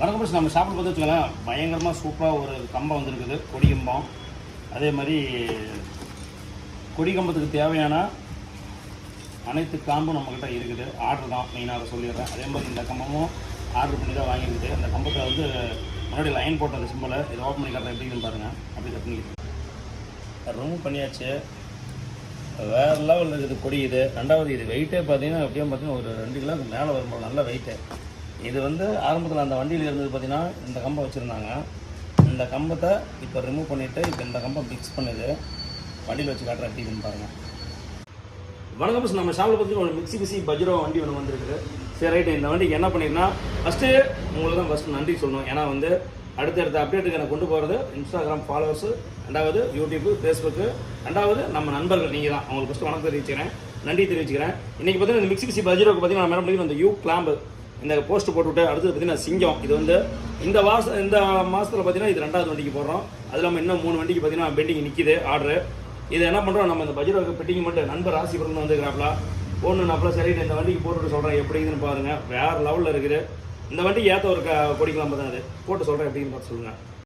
வணக்கம் பஸ். நம்ம ஷாப்பில் பார்த்து வச்சுக்கலாம், பயங்கரமாக சூப்பராக ஒரு கம்பம் வந்துருக்குது, கொடி கம்பம். அதே மாதிரி கொடி கம்பத்துக்கு தேவையான அனைத்து காம்பும் நம்மக்கிட்ட இருக்குது. ஆர்டர் தான் மெயினாக சொல்லிடுறேன். அதே மாதிரி இந்த கம்பமும் ஆர்டர் பண்ணி தான் வாங்கியிருக்குது. அந்த கம்பத்தில் வந்து முன்னாடி லைன் போட்ட அந்த சிம்பிளை இதை ஓப்பன் பண்ணி காட்டுறேன் எப்படின்னு பாருங்கள். அப்படி கட் பண்ணி ரிமூவ் பண்ணியாச்சு. வேறு லெவலில் இருக்குது கொடி. இது ரெண்டாவது இது வெயிட்டே பார்த்தீங்கன்னா எப்படியும் பார்த்தீங்கன்னா ஒரு 2 கிலோக்கு மேலே வரும்போது நல்ல வெயிட்டு. இது வந்து ஆரம்பத்தில் அந்த வண்டியில் இருந்தது பார்த்தீங்கன்னா இந்த கம்பம் வச்சுருந்தாங்க. இந்த கம்பத்தை இப்போ ரிமூவ் பண்ணிவிட்டு இப்போ இந்த கம்பம் மிக்ஸ் பண்ணுது. வண்டியில் வச்சு காட்டுற எப்படின்னு பாருங்கள். வணக்கம் பஸ். நம்ம ஷாப்பில் பார்த்தீங்கன்னா ஒரு மிக்ஸி பஜ்ரோ வண்டி ஒன்று வந்துருக்குது. சரி ரைட்டு. இந்த வண்டிக்கு என்ன பண்ணிருன்னா ஃபஸ்ட்டு உங்களுக்கு தான் ஃபஸ்ட்டு நன்றி சொல்லணும். ஏன்னா வந்து அடுத்தடுத்த அப்டேட்டுக்கு எனக்கு கொண்டு போகிறது இன்ஸ்டாகிராம் ஃபாலோவர்ஸு, ரெண்டாவது யூடியூப்பு, ஃபேஸ்புக்கு, ரெண்டாவது நம்ம நண்பர்கள் நீங்கள் தான். அவங்களுக்கு ஃபஸ்ட்டு வணக்கம் தெரிவிச்சுக்கிறேன், நன்றி தெரிவிச்சுக்கிறேன். இன்றைக்கி பார்த்தீங்கன்னா இந்த மிக்ஸி பஜ்ரோக்கு பார்த்தீங்கன்னா நம்ம என்ன பண்ணிக்கணும், இந்த கிளாம்பு இந்த போஸ்ட் போட்டுவிட்டு அடுத்தது பார்த்தீங்கன்னா சிங்கம். இது வந்து இந்த மாதத்தில் பார்த்தீங்கன்னா இது 2வது வண்டிக்கு போடுறோம். அது இல்லாமல் இன்னும் 3 வண்டிக்கு பார்த்தீங்கன்னா பெண்டிங் நிற்கிது ஆர்டரு. இது என்ன பண்ணுறோம், நம்ம இந்த பஜ்ரோக்கு பெட்டிங் மட்டும் நண்பர் ராசிபுரம் வந்துக்கிறாப்ல போடணுன்னாப்ல. சரி இந்த வண்டிக்கு போட்டுவிட்டு சொல்கிறேன் எப்படின்னு பாருங்கள். வேறு லெவலில் இருக்குது. இந்த வண்டிக்கு ஏற்ற ஒரு கொடிக்கலாம் தான் அது போட்டு சொல்கிறேன் எப்படின்னு பார்த்து சொல்லுங்கள்.